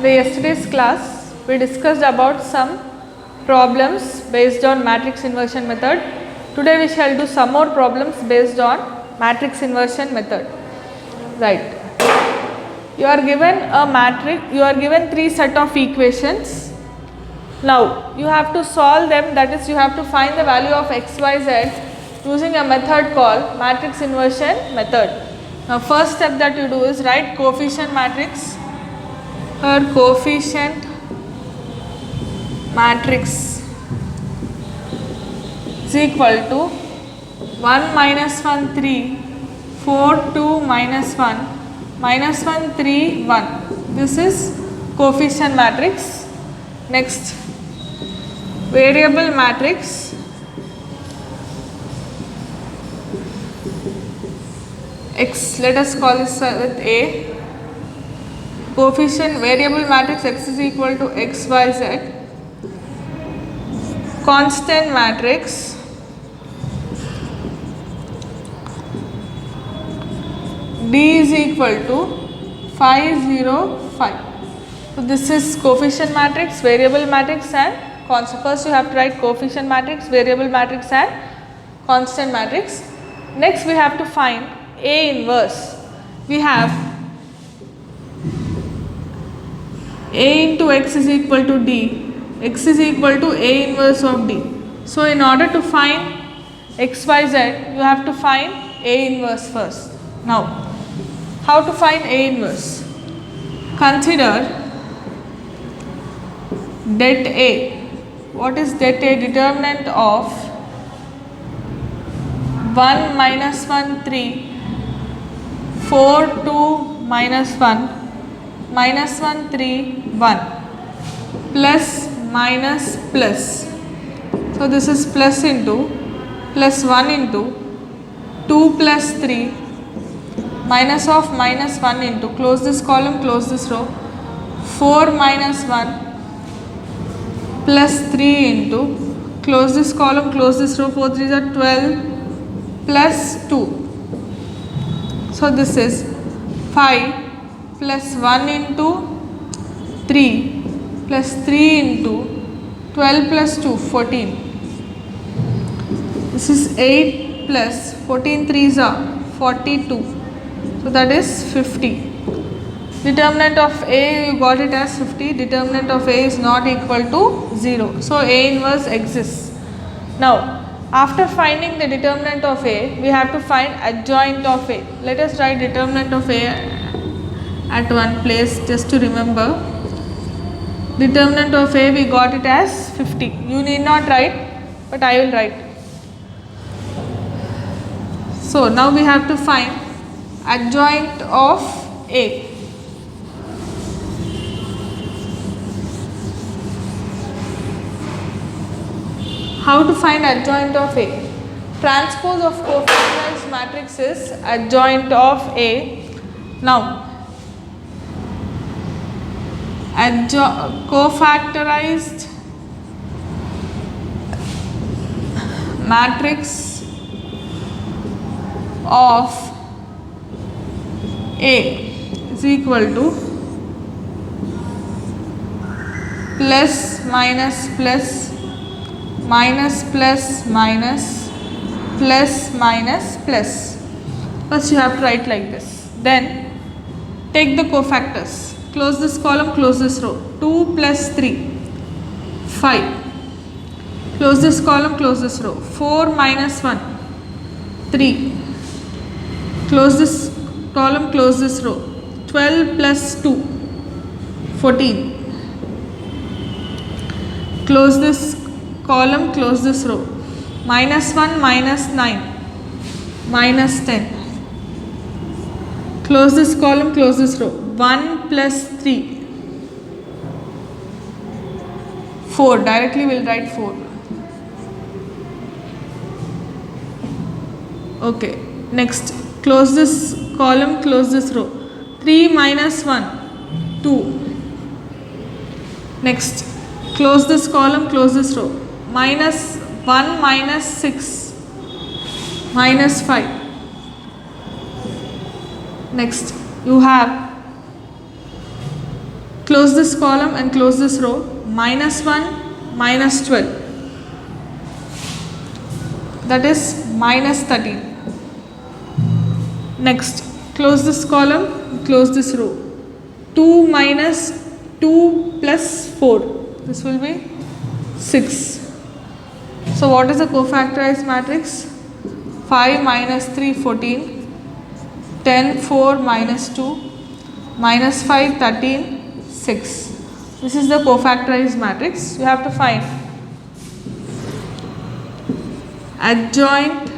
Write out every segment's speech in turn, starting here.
the yesterday's class, we discussed about some problems based on matrix inversion method. Today we shall do some more problems based on matrix inversion method. Right. You are given a matrix, you are given three set of equations. Now you have to solve them, that is you have to find the value of x, y, z using a method called matrix inversion method. Now first step that you do is write coefficient matrix. Her coefficient matrix is equal to 1 minus 1 3 4 2 minus 1 minus 1 3 1. This is coefficient matrix. Next, variable matrix. X, let us call this with A. Coefficient variable matrix x is equal to x, y, z. Constant matrix D is equal to 5 0 5. So this is coefficient matrix, variable matrix and constant. First you have to write coefficient matrix, variable matrix and constant matrix. Next we have to find A inverse. We have A into x is equal to D, x is equal to A inverse of D. So in order to find x, y, z, you have to find A inverse first. Now, how to find A inverse? Consider det A. What is det A? Determinant of 1 minus 1 3 4 2 minus 1 minus 1 3 1 plus minus plus. So this is plus into plus 1 into 2 plus 3 minus of minus 1 into, close this column, close this row, 4 minus 1 plus 3 into, close this column, close this row, 4 3s are 12 plus 2. So this is 5 plus 1 into 3 plus 3 into 12 plus 2, 14. This is 8 plus 14 3s are 42. So that is 50. Determinant of A, you got it as 50. Determinant of A is not equal to 0. So A inverse exists. Now after finding the determinant of A, we have to find adjoint of A. Let us write determinant of A at one place just to remember. Determinant of A, we got it as 50. You need not write, but I will write. So now we have to find adjoint of A. How to find adjoint of A? Transpose of cofactorized matrix is adjoint of A. Now cofactorized matrix of A is equal to plus minus plus minus plus minus plus minus plus. First you have to write like this. Then take the cofactors. Close this column, close this row. 2 plus 3, 5. Close this column, close this row. 4 minus 1, 3. Close this column, close this row. 12 plus 2, 14. Close this column, close this row. Minus 1, minus 9, minus 10. Close this column, close this row. 1 plus 3, 4. Directly we will write 4. Okay. Next, close this column, close this row. 3 minus 1, 2. Next, close this column, close this row. Minus 1 minus 6, minus 5. Next, you have Close this column and close this row. Minus 1, minus 12. That is minus 13. Next, close this column, close this row. 2 minus 2 plus 4. This will be 6. So what is the cofactorized matrix? 5 minus 3, 14. 10, 4 minus 2. Minus 5, 13. 6. This is the cofactorized matrix. You have to find adjoint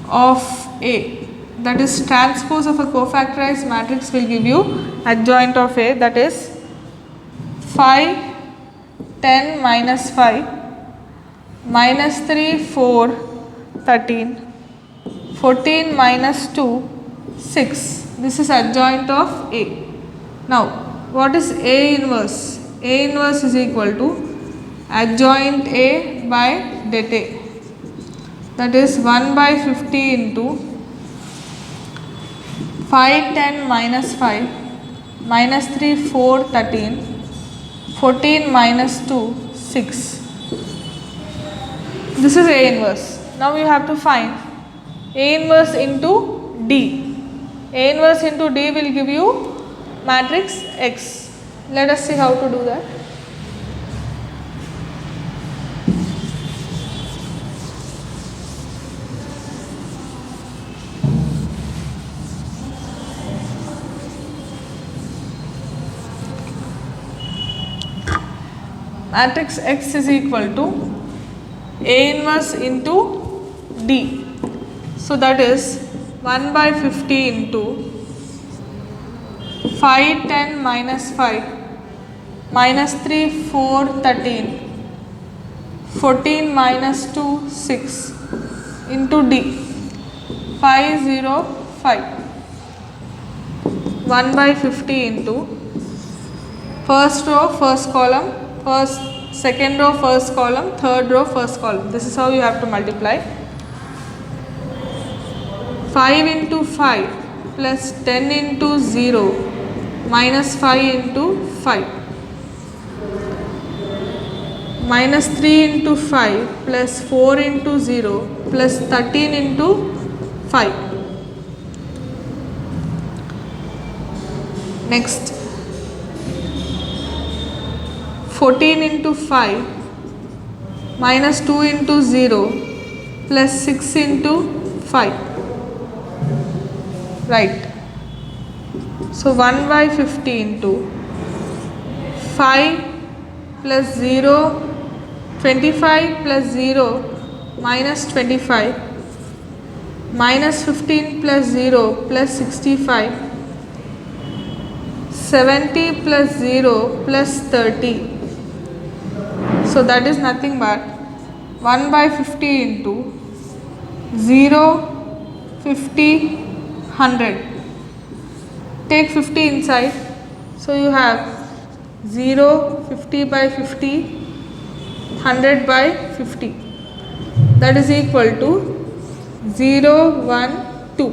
of A, that is transpose of a cofactorized matrix will give you adjoint of A, that is 5, 10 minus 5, minus 3, 4, 13, 14 minus 2, 6. This is adjoint of A. Now, what is A inverse? A inverse is equal to adjoint A by det A. That is 1 by 50 into 5, 10 minus 5, minus 3, 4, 13, 14 minus 2, 6. This is A inverse. Now you have to find A inverse into D. A inverse into D will give you matrix X. Let us see how to do that. Matrix X is equal to A inverse into D. So that is 1 by 50 into 5, 10 minus 5, minus 3, 4, 13, 14 minus 2, 6 into D. 5, 0, 5. 1 by 50 into first row, first column, second row, first column, third row, first column. This is how you have to multiply. 5 into 5 plus 10 into 0 minus 5 into 5. Minus 3 into 5 plus 4 into 0 plus 13 into 5. Next, 14 into 5 minus 2 into 0 plus 6 into 5. Right. So 1 by 50 into 5 plus 0, 25 plus 0 minus 25, minus 15 plus 0 plus 65, 70 plus 0 plus 30. So that is nothing but 1 by 50 into 0, 50, 100. Take 50 inside. So you have 0, 50 by 50, 100 by 50. That is equal to 0, 1, 2.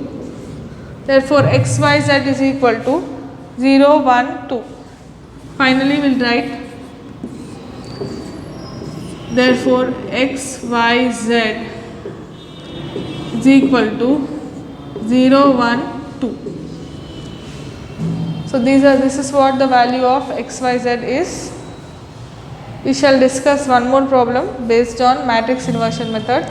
Therefore, x, y, z is equal to 0, 1, 2. Finally, we will write. Therefore, x, y, z is equal to 0, 1, 2. So this is what the value of x, y, z is. We shall discuss one more problem based on matrix inversion method.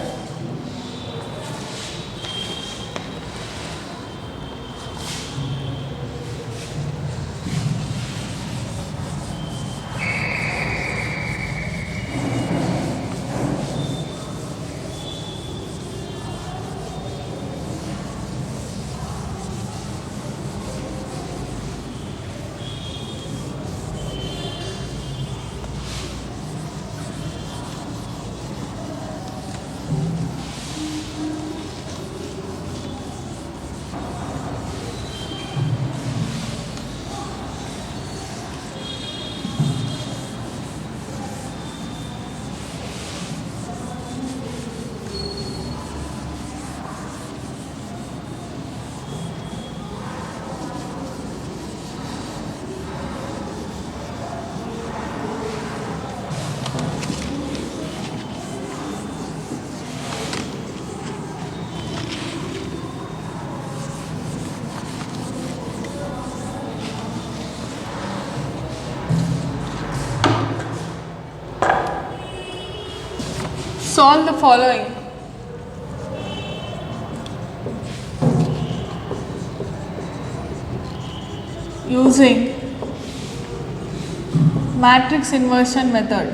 solve the following. Using matrix inversion method.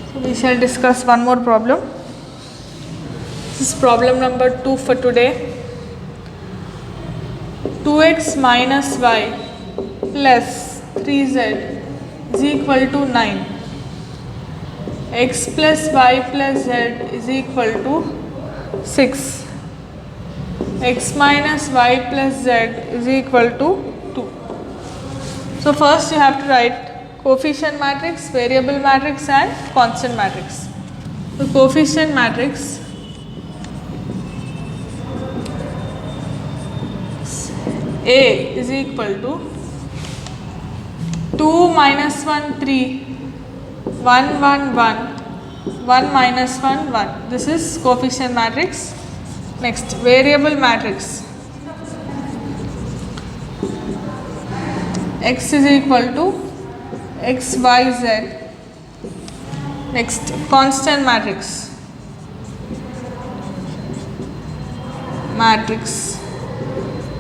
So we shall discuss one more problem. This is problem number 2 for today. 2x minus y plus 3z is equal to 9. X plus y plus z is equal to 6. X minus y plus z is equal to 2. So first you have to write coefficient matrix, variable matrix and constant matrix. The coefficient matrix A is equal to 2 minus 1 3 1 1 1 1 minus 1 1. This is coefficient matrix. Next, variable matrix. X is equal to x y z. Next, constant matrix.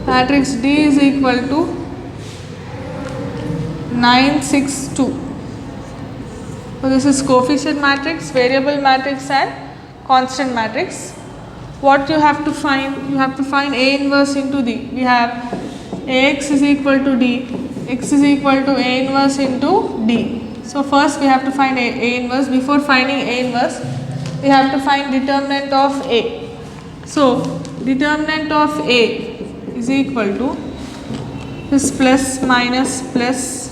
Matrix D is equal to 9 6 2. So this is coefficient matrix, variable matrix and constant matrix. What you have to find? You have to find A inverse into D. We have Ax is equal to D, x is equal to A inverse into D. So first we have to find A inverse. Before finding A inverse, we have to find determinant of A. So determinant of A is equal to this plus minus plus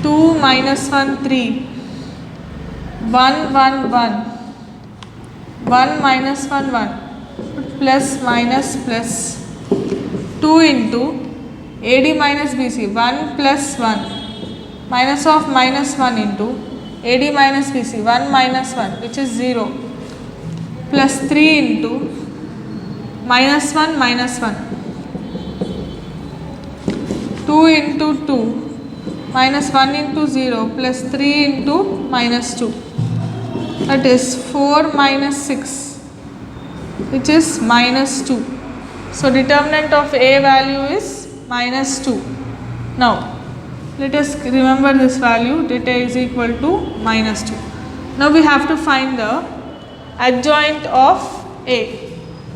2 minus 1 3 1 1 1 1 minus 1 1 plus minus plus 2 into AD minus BC 1 plus 1 minus of minus 1 into AD minus BC 1 minus 1 which is 0 plus 3 into minus 1 minus 1 2 into 2 minus 1 into 0 plus 3 into minus 2, that is 4 minus 6 which is minus 2. So determinant of A value is minus 2. Now let us remember this value, that A is equal to minus 2. Now we have to find the adjoint of A.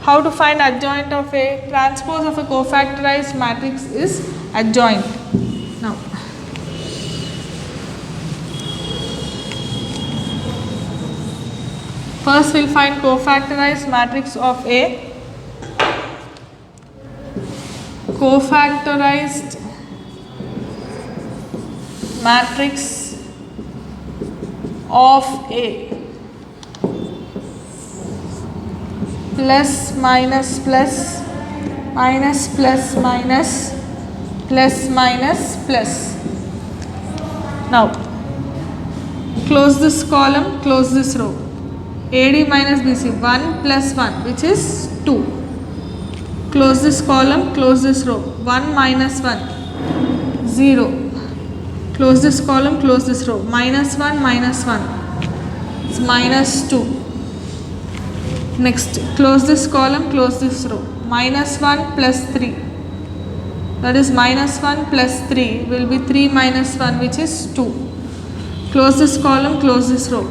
How to find adjoint of A? Transpose of a cofactorized matrix is adjoint. Now first we will find cofactorized matrix of A. Cofactorized matrix of A plus minus plus minus plus minus plus minus plus. Now close this column, close this row. AD minus BC 1 plus 1 which is 2. Close this column, close this row. 1 minus 1 0. Close this column, close this row. Minus 1 minus 1 it's minus 2. Next, close this column, close this row. Minus 1 plus 3, that is minus 1 plus 3 will be 3 minus 1 which is 2. Close this column, close this row.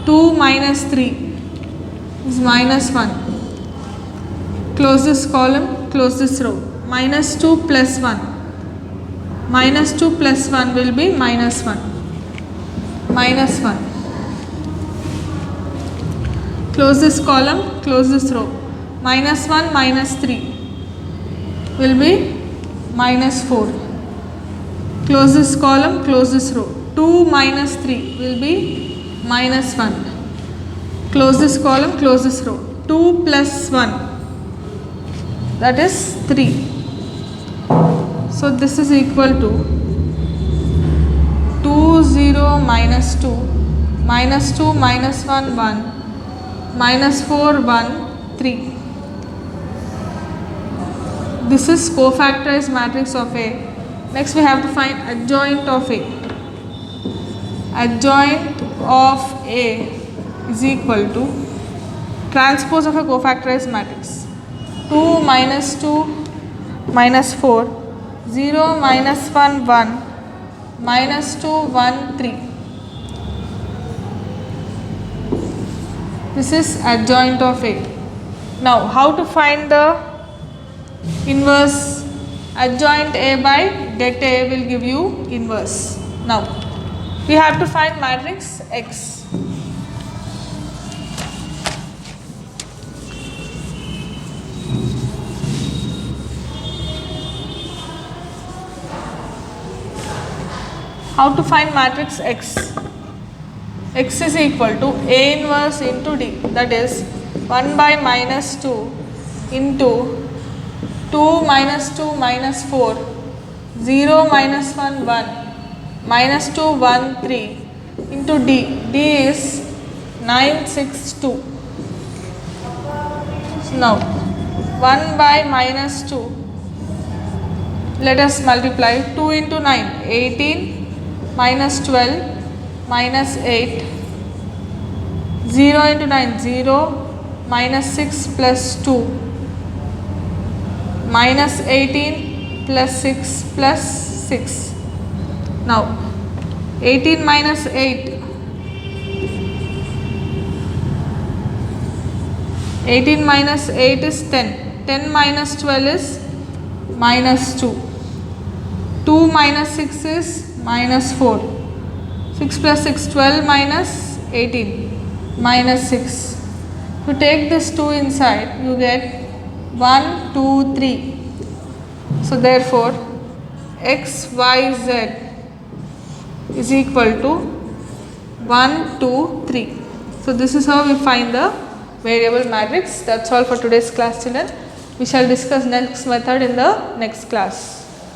2 minus 3 is minus 1. Close this column, close this row. Minus 2 plus 1. Minus 2 plus 1 will be minus 1. Minus 1. Close this column, close this row. Minus 1 minus 3 will be minus 4. Close this column, close this row. 2 minus 3 will be minus 1. Close this column, close this row. 2 plus 1, that is 3. So this is equal to 2 0 minus 2 minus 2 minus 1 1 minus 4 1 3. This is cofactorized matrix of A. Next we have to find adjoint of A. Adjoint of A is equal to transpose of a cofactorized matrix. 2 minus 2 minus 4, 0 minus 1 1, minus 2 1 3. This is adjoint of A. Now how to find the inverse? Adjoint A by det A will give you inverse. Now we have to find matrix X. How to find matrix X? X is equal to A inverse into D, that is 1 by minus 2 into 2 minus 2 minus 4, 0 minus 1 1, minus 2 1 3 into D. D is 9 6 2. So now 1 by minus 2, let us multiply. 2 into 9, 18, minus 12, minus 8, 0 into 9, 0, minus 6 plus 2, minus 18 plus 6 plus 6. Now 18 minus 8, 18 minus 8 is 10, 10 minus 12 is minus 2, 2 minus 6 is minus 4, 6 plus 6, 12 minus 18, minus 6. To take this 2 inside, you get 1, 2, 3. So therefore, x, y, z is equal to 1, 2, 3. So this is how we find the variable matrix. That's all for today's class, children. We shall discuss next method in the next class.